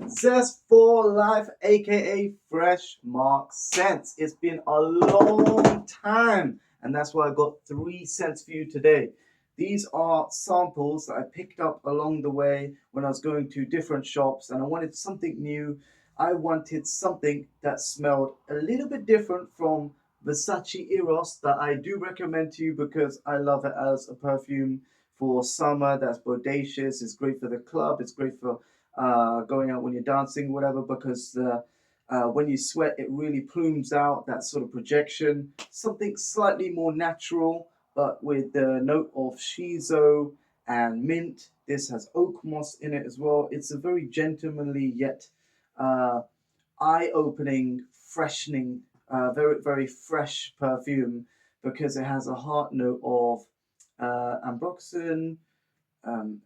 Zest for Life, aka Fresh Mark Scents. It's been a long time, and that's why I got 3 scents for you today. These are samples that I picked up along the way when I was going to different shops, and I wanted something new. I wanted something that smelled a little bit different from Versace Eros that I do recommend to you because I love it as a perfume for summer. That's bodacious. It's great for the club. It's great for going out when you're dancing, whatever, because when you sweat, it really plumes out that sort of projection. Something slightly more natural, but with the note of shiso and mint. This has oak moss in it as well. It's a very gentlemanly yet uh, eye-opening, freshening, very very fresh perfume because it has a heart note of ambroxan, um,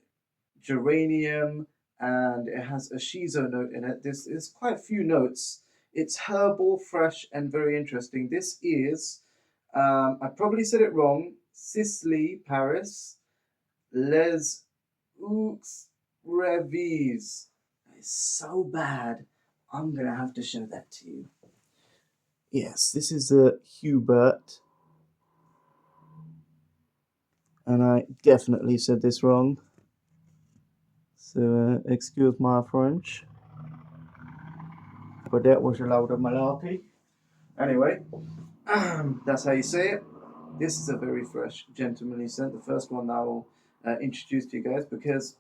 geranium, and it has a shiso note in it. There's quite a few notes. It's herbal, fresh, and very interesting. This is, I probably said it wrong, Sicily, Paris, Les Aux Revis. It's so bad. I'm gonna have to show that to you. Yes, this is a Hubert, and I definitely said this wrong. So excuse my French, but that was a load of malarkey. Anyway, that's how you say it. This is a very fresh, gentlemanly scent. The first one that I will introduce to you guys because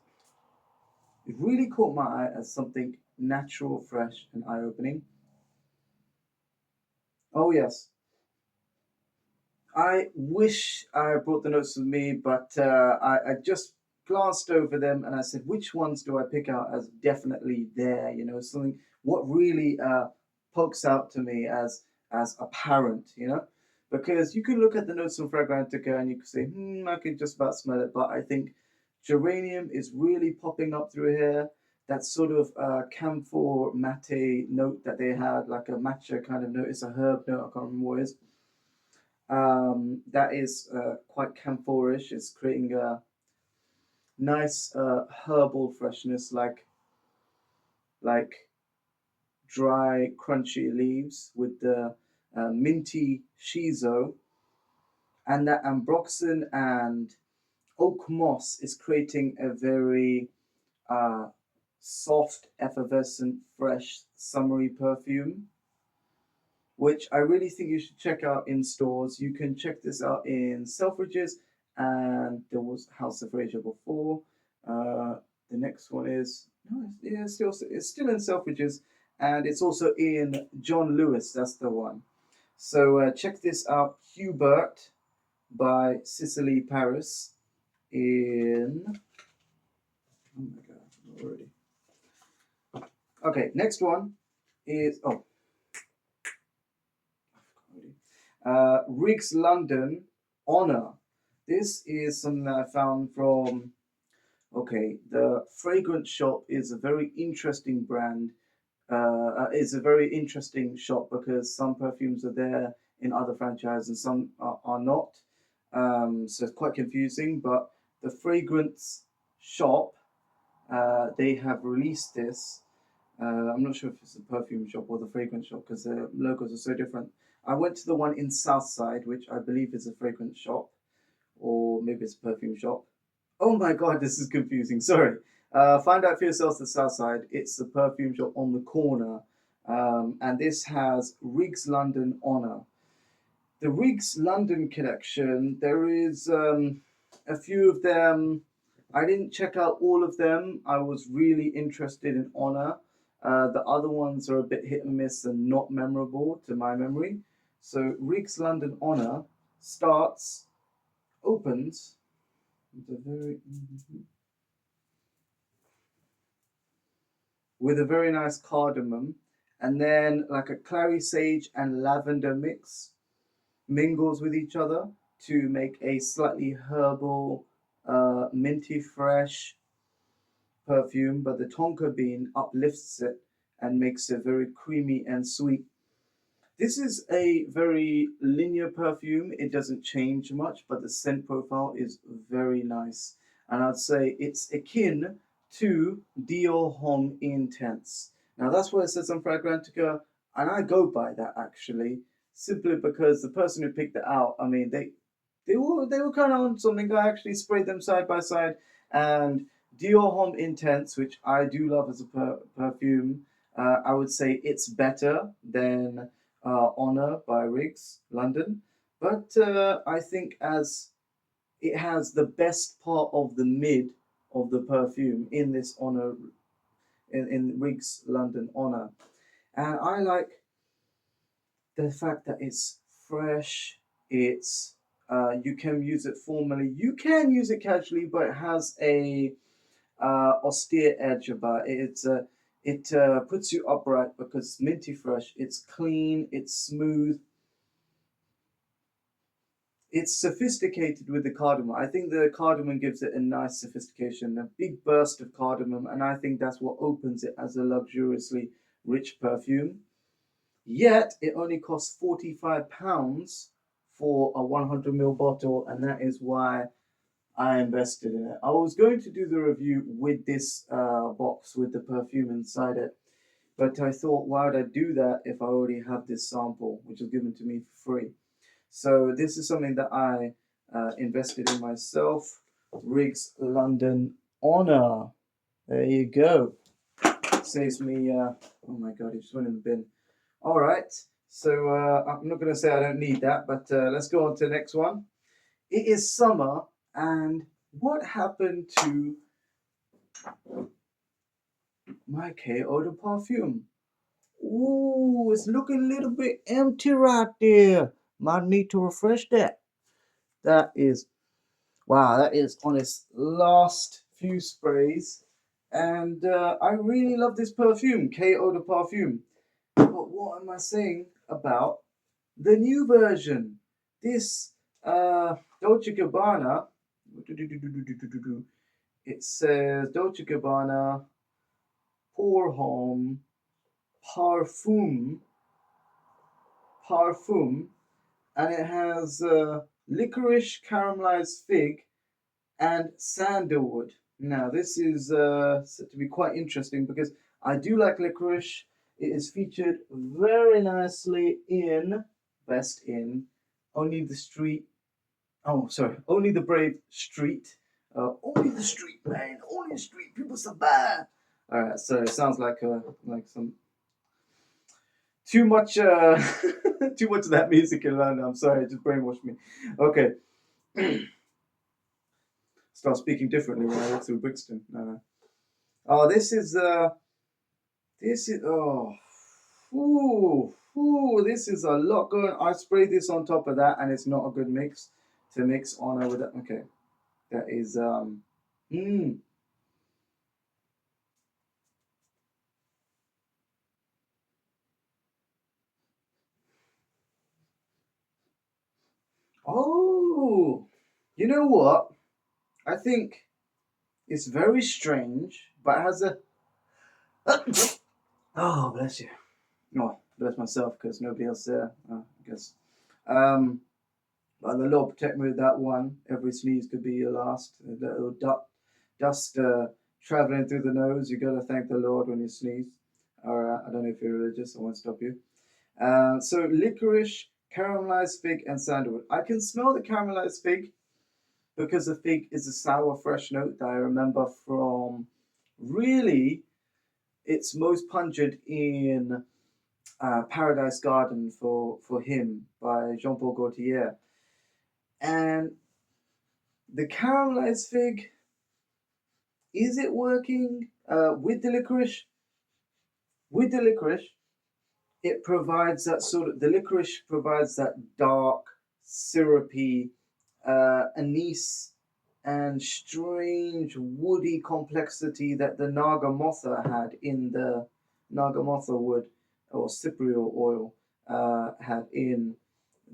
it really caught my eye as something natural, fresh, and eye-opening. Oh yes, I wish I brought the notes with me, but I just glanced over them and I said, which ones do I pick out as definitely there? You know, something what really pokes out to me as apparent. You know, because you can look at the notes from Fragrantica and you can say, I can just about smell it, but I think geranium is really popping up through here. That sort of camphor mate note that they had, like a matcha kind of note. It's a herb note. I can't remember what it is. That is quite camphorish. It's creating a nice herbal freshness, like dry, crunchy leaves with the minty shiso, and that ambroxan and oak moss is creating a very uh, soft, effervescent, fresh, summery perfume, which I really think you should check out in stores. You can check this out in Selfridges, and there was House of Fraser before. The next one is no, it's still in Selfridges, and it's also in John Lewis. That's the one. So check this out, Hubert by Sicily Paris. In oh my god, already. Okay, next one is Riggs London Honor. This is something that I found from. Okay, the fragrance shop is a very interesting brand. It's a very interesting shop because some perfumes are there in other franchises and some are not. So it's quite confusing. But the fragrance shop, they have released this. I'm not sure if it's the perfume shop or the fragrance shop because the logos are so different. I went to the one in Southside, which I believe is a fragrance shop, or maybe it's a perfume shop. Oh my god, this is confusing. Sorry. Find out for yourselves the south side. It's the perfume shop on the corner. And this has Riggs London Honor. The Riggs London collection, there is a few of them. I didn't check out all of them. I was really interested in Honor. The other ones are a bit hit and miss and not memorable to my memory. So Riggs London Honor starts, opens with a very nice cardamom, and then like a clary sage and lavender mix mingles with each other to make a slightly herbal, minty fresh perfume. But the tonka bean uplifts it and makes it very creamy and sweet. This is a very linear perfume. It doesn't change much, but the scent profile is very nice. And I'd say it's akin to Dior Homme Intense. Now that's what it says on Fragrantica, and I go by that actually, simply because the person who picked it out, I mean, they were kind of on something. I actually sprayed them side by side, and Dior Homme Intense, which I do love as a perfume, I would say it's better than Honor by Riggs London, but I think as it has the best part of the mid of the perfume in this Honor in Riggs London Honor, and I like the fact that it's fresh. It's you can use it formally. You can use it casually, but it has a austere edge about it. It puts you upright because it's minty fresh. It's clean. It's smooth. It's sophisticated with the cardamom. I think the cardamom gives it a nice sophistication, a big burst of cardamom, and I think that's what opens it as a luxuriously rich perfume. Yet it only costs £45 for a 100 ml bottle, and that is why I invested in it. I was going to do the review with this box with the perfume inside it, but I thought, why would I do that if I already have this sample, which was given to me for free? So this is something that I invested in myself. Riggs London Honor. There you go. Saves me. Oh my god, it just went in the bin. All right. So I'm not going to say I don't need that, but let's go on to the next one. It is summer, and what happened to my K Eau de Parfum? Ooh, it's looking a little bit empty right there. Might need to refresh that. That is, wow, that is on its last few sprays. And I really love this perfume, K Eau de Parfum. But what am I saying about the new version? This Dolce Gabbana, it says Dolce Gabbana Pour Homme Parfum, and it has licorice, caramelized fig, and sandalwood. Now, this is said to be quite interesting because I do like licorice. It is featured very nicely in Best in Only the Street. Oh, sorry, Only the Brave Street. Only the street, man. Only the street. People survive. All right, so it sounds like some too much too much of that music in London. I'm sorry, it just brainwashed me. Okay. Start speaking differently when I walk through Brixton. No. Oh, this is this is a lot going. I sprayed this on top of that, and it's not a good mix to mix on over that. Okay, that is Oh, you know what? I think it's very strange, but it has a oh, bless you. Oh, bless myself because nobody else there. I guess. Um, but the Lord protect me with that one. Every sneeze could be your last. That little dust traveling through the nose. You gotta thank the Lord when you sneeze. All right. I don't know if you're religious. I won't stop you. So licorice, caramelized fig, and sandalwood. I can smell the caramelized fig because the fig is a sour, fresh note that I remember from really its most pungent in Paradise Garden for him by Jean-Paul Gaultier. And the caramelized fig, is it working with the licorice? With the licorice, it provides that sort of, the licorice provides that dark, syrupy, anise and strange woody complexity that the Nagamotha had in the Nagamotha wood or cypriol oil had in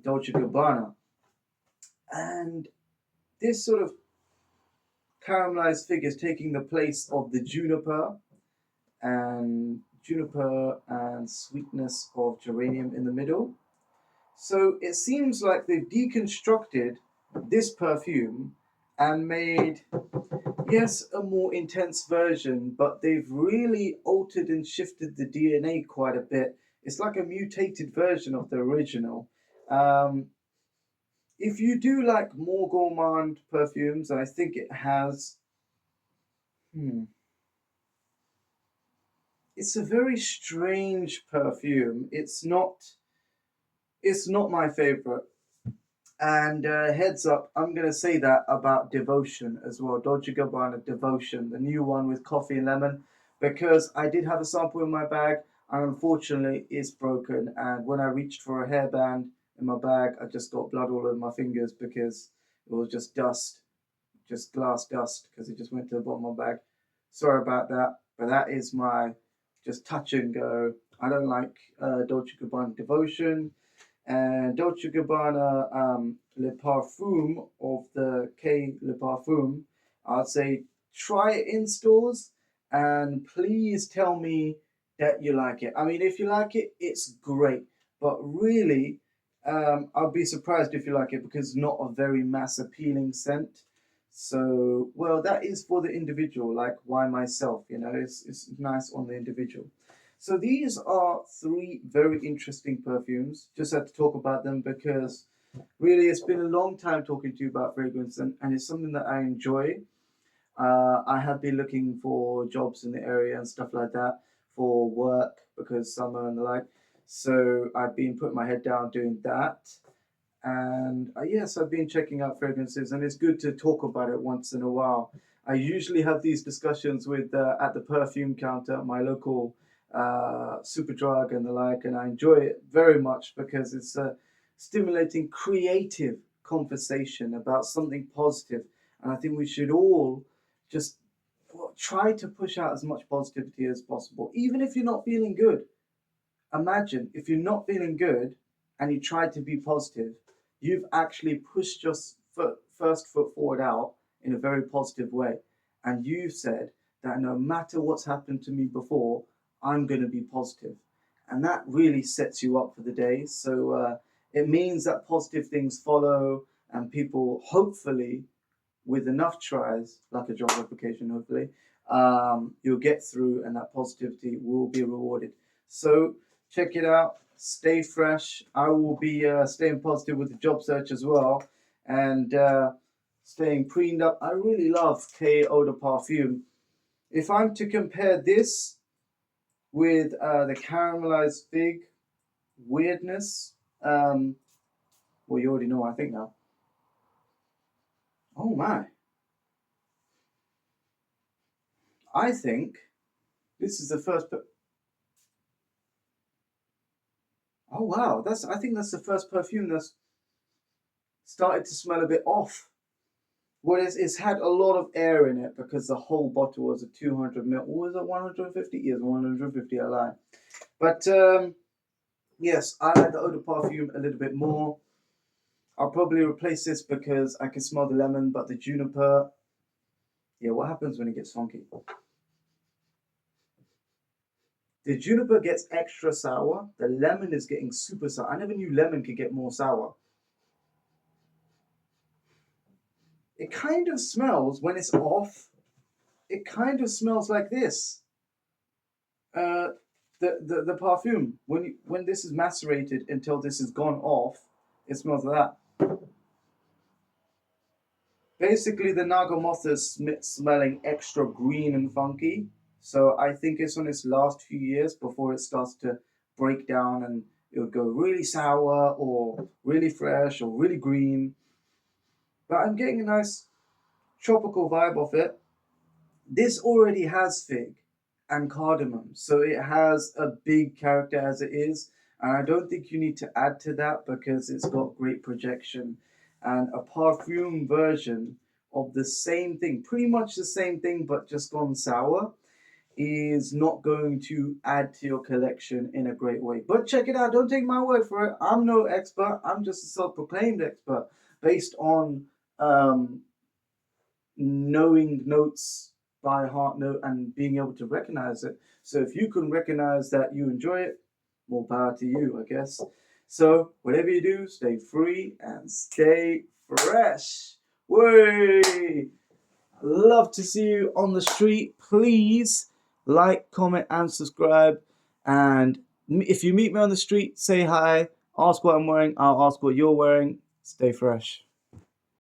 Dolce Gabbana. And this sort of caramelized fig is taking the place of the juniper and sweetness of geranium in the middle. So it seems like they've deconstructed this perfume and made, yes, a more intense version, but they've really altered and shifted the DNA quite a bit. It's like a mutated version of the original. Um, if you do like more gourmand perfumes, I think it has. Hmm, it's a very strange perfume. It's not my favorite. And heads up, I'm going to say that about Devotion as well. Dolce Gabbana Devotion, the new one with coffee and lemon, because I did have a sample in my bag and unfortunately it's broken. And when I reached for a hairband in my bag, I just got blood all over my fingers because it was just dust, just glass dust, because it just went to the bottom of my bag. Sorry about that, but that is my just touch and go. I don't like Dolce Gabbana Devotion. And Dolce Gabbana Le Parfum of the K Le Parfum, I'd say try it in stores and please tell me that you like it. I mean, if you like it, it's great. But really, I'd be surprised if you like it because it's not a very mass appealing scent. So, well, that is for the individual, like why myself, it's nice on the individual. So these are three very interesting perfumes. Just had to talk about them because really it's been a long time talking to you about fragrance and it's something that I enjoy. I have been looking for jobs in the area and stuff like that for work because summer and the like. So I've been putting my head down doing that. And yes, I've been checking out fragrances, and it's good to talk about it once in a while. I usually have these discussions with at the perfume counter at my local Superdrug and the like, and I enjoy it very much because it's a stimulating, creative conversation about something positive. And I think we should all just try to push out as much positivity as possible, even if you're not feeling good. Imagine if you're not feeling good and you try to be positive, you've actually pushed your first foot forward out in a very positive way. And you've said that no matter what's happened to me before, I'm going to be positive. And that really sets you up for the day. So it means that positive things follow, and people hopefully with enough tries, like a job application, hopefully, you'll get through and that positivity will be rewarded. So check it out. Stay fresh. I will be staying positive with the job search as well and staying preened up. I really love K Eau de Parfum. If I'm to compare this with the caramelized fig weirdness, well, you already know, I think now. Oh my. I think this is the first. Oh wow, I think that's the first perfume that's started to smell a bit off. Well, it's had a lot of air in it because the whole bottle was a 200 ml. Or was it 150? Yes, 150. I lie. But yes, I like the eau de parfum a little bit more. I'll probably replace this because I can smell the lemon, but the juniper. Yeah, what happens when it gets funky? The juniper gets extra sour. The lemon is getting super sour. I never knew lemon could get more sour. It kind of smells when it's off. It kind of smells like this. Uh, the perfume when this is macerated until this is gone off, it smells like that. Basically, the Nagamoth is smelling extra green and funky. So I think it's on its last few years before it starts to break down and it would go really sour or really fresh or really green. But I'm getting a nice tropical vibe off it. This already has fig and cardamom, so it has a big character as it is, and I don't think you need to add to that because it's got great projection. And a parfum version of the same thing, pretty much the same thing, but just gone sour, is not going to add to your collection in a great way. But check it out, don't take my word for it. I'm no expert, I'm just a self proclaimed expert based on knowing notes by heart note and being able to recognize it. So if you can recognize that you enjoy it, more power to you, I guess. So whatever you do, stay free and stay fresh. Way! Love to see you on the street. Please like, comment, and subscribe. And if you meet me on the street, say hi. Ask what I'm wearing. I'll ask what you're wearing. Stay fresh.